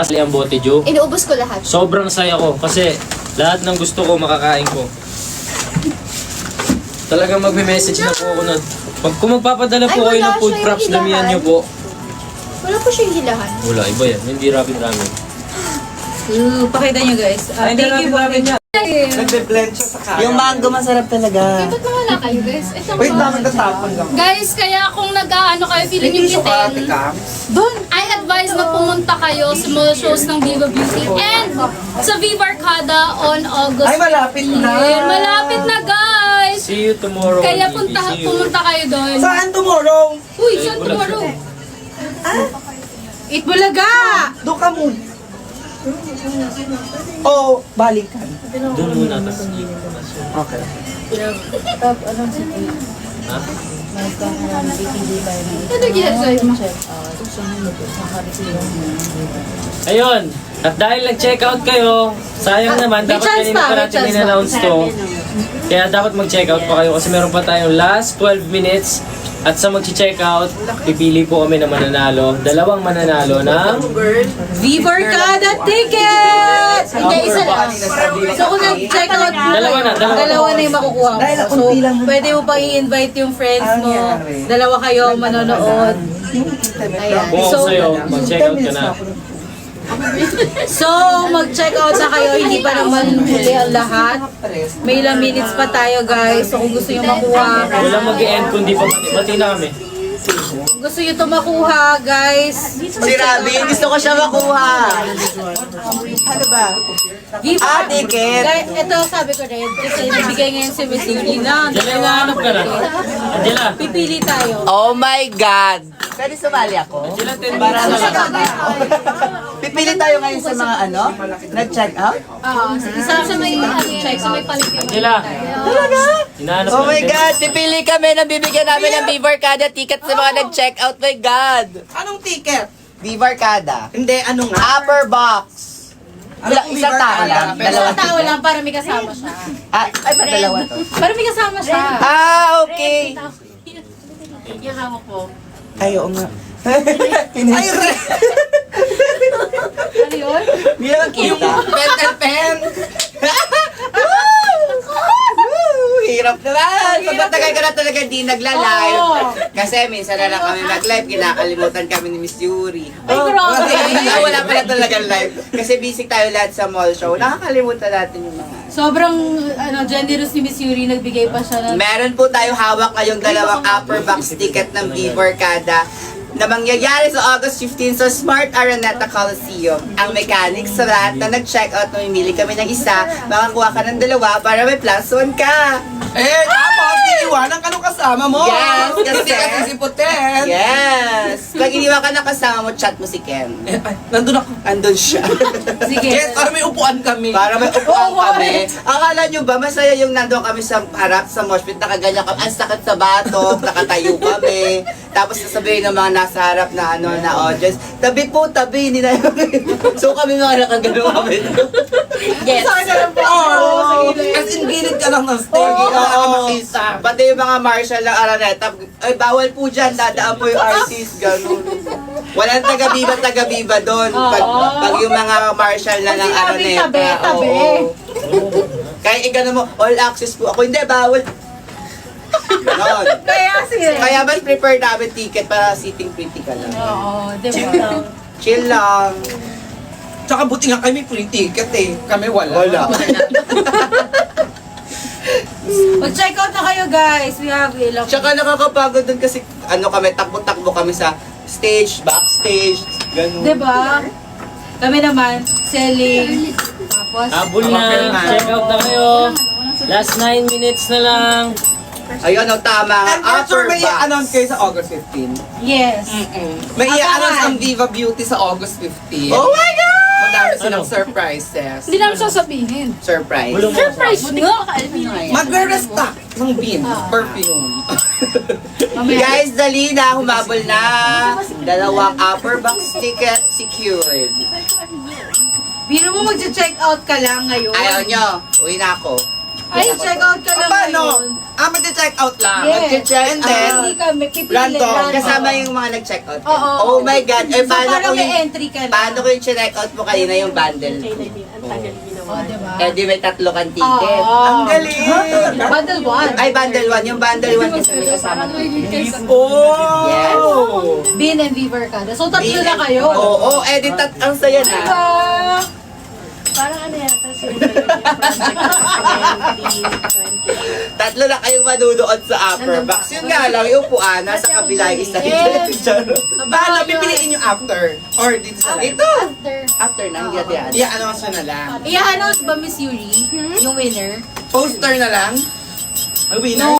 Kasi ang bote, Jo. Inuubos ko lahat. Sobrang saya ko kasi lahat ng gusto ko makakain ko. Talagang magme-message na po ako nun. Kung magpapadala po kayo ng food props, damihan nyo po. Wala po siyang hilahan. Wala, iba yan. Hindi rapid ramen. Pakita nyo guys. Hindi rapid ramen yan. Nagbe-blend siya sa kaya. Yung mango masarap talaga. Ba't wala kayo guys? Ito Wait lang, nagtatapon lang. Guys, kaya kung nag-ano kayo, feeling yung bitin, Doon. I advise na pumunta kayo sa mga shows ng Viva Beauty and sa Viva Arcada on August Ay, malapit na. 15. Malapit na guys! See you tomorrow. Kaya See you. pumunta kayo doon. Saan tomorrow? Uy, saan tomorrow? Eat Bulaga! Doon ka muna. O, balikan. Doon muna. Tas. Okay. Ha? Ano ginagawa mo? Ayun. At dahil nag-check out kayo, sayang naman, may dapat chance kanina pa, pa may natin chance in-announce to. Kaya dapat mag-check out pa kayo kasi meron pa tayong last 12 minutes. At sa mag-check out, pipili po kami ng mananalo. Dalawang mananalo ng Viva Arcada ticket! Hindi, isa lang. So kung nag-check out mo, dalawa na yung makukuha mo. Dahil So kunti lang. pwede mo pa i-invite yung friends mo. nangyari? Dalawa kayo manonood. kung So, sa'yo, mag-check out ka na. So mag-check out na kayo, hindi pa naman huli ang lahat. May ilang minutes pa tayo guys. So kung gusto nyo makuha, Walang mag-e-end kundi pa bati na kami. kung gusto nyo ito makuha guys, Si Robin, gusto ko siya makuha. Ano ba? give Ticket. Guys, ito sabi ko rin, kasi nabigay ngayon si Miss Lina. Angela, hinahanap ka na. Angela. Pipili tayo. Oh my God. Pwede sumali ako? Angela, 10 Para minutes sa na lang. Pipili tayo ngayon sa mga ano? Nag-check out? Oo, isa sa may check, sa may paligid. Angela. Hinahanap Oh my natin. God. Pipili kami ng bibigyan namin ng Viva Arcada ticket sa mga nag-check out. My God. Anong ticket? Viva Arcada. Hindi, ano nga? Upper box. Anong Isang Viva tao lang. Arcada? Isang tao lang para may kasama siya. Ay, ba dalawa to? Para may kasama siya. Okay. Yung hawak ko. Ay, oo nga. Ay, Ano yun? Hindi naman kita. Pen, pen. Hirap naman. Pag matagal ka na talaga di nagla-live. Oo. Kasi minsan na lang kami mag-live, kinakalimutan kami ni Miss Yuri. Ay, grabe. Wala pala talaga live. Kasi busy tayo lahat sa mall show. Nakakalimutan natin yung mga... Sobrang generous ni Miss Yuri, nagbigay pa siya ng... Meron po tayo hawak ngayong dalawang upper box ticket ng Viva Arcada na mangyayari sa August 15 sa Smart Araneta Coliseum. Ang mechanics sa lahat na nag-check out, mamimili kami ng isa, makakuha ka ng dalawa para may plus one ka. Eh, tapos, iiwanan ka nung kasama mo. Yes, Kasi si Puten. Yes! Pag iniwan ka na kasama mo, chat mo si Ken. Eh, ay, nandun ako. Andun siya. Sige. Yes, para may upuan kami. Para may upuan kami. Akala nyo ba, masaya yung nandun kami sa harap sa mosh pit, nakaganyan kami, ang sakit sa batok, nakatayo kami. Tapos sasabihin ng mga nasa harap na ano na audience, tabi po, tabi, hindi na So kami mga nakagano kami. Yes. Oo. As in, gilid ka lang ng stage. Oo. Pati yung mga marshal ng Araneta, ay bawal po dyan, dadaan po yung artist, gano'n. Walang taga-biba doon. Pag yung mga marshal na ng Araneta. tabi. Kaya igano mo, all access po ako. Hindi, bawal. Ganon. Kaya mas prepare namin ticket para sitting pretty ka lang. Oo, diba? Chill lang. Tsaka buti nga kami free ticket eh. Kami wala. Mag-check out na kayo guys. We have ilang... Tsaka nakakapagod dun kasi ano kami, takbo-takbo kami sa stage, backstage, ganun. Diba? Kami naman, selling. Tapos... Habol na. Check out na kayo. Last 9 minutes na lang. Ayun, ang tama. And for sure, may box. i-announce kayo sa August 15. Yes. May i-announce Abangan. ang Viva Beauty sa August 15. Oh my God! Madami silang Ano? surprises. Hindi namin sasabihin. Surprise. Bulong mo. Surprise nga! Magre-restock ng bean, perfume. Guys, dali na, humabol na. Dalawang upper box ticket secured. Biro mo mag-check out ka lang ngayon. Ayaw nyo, uwi na ako. Ay, check out ka lang Paano? ngayon. Mag-check out lang. Yes. Mag-check And then, Hindi kami, pipili Random. random. Kasama yung mga nag-check out. Oo. Oh my God. Eh, So, paano parang kung may yung, entry ka na. paano kung yung check out mo kanina yung bundle? Oh, diba? Eh, di may 3 kang ticket. Oo. ang galing. Bundle 1. Ay, bundle 1. Yung bundle 1 kasi may kasama Oh! Yes. Bean and Beaver Kada. So, tatlo na kayo. Oo, edit at ang saya na. Diba? Parang ano yata, sila yung project na 20, 20. Tatlo na kayong manunood sa upper box. Yun nga lang, yung upuan, nasa kabila yung isa. Paano, pipiliin yung after? Or dito sa live? Ito! After. After nang yan. I-announce na lang. I-announce ba, Miss Yuri? Yung winner? Poster na lang. Ang winner.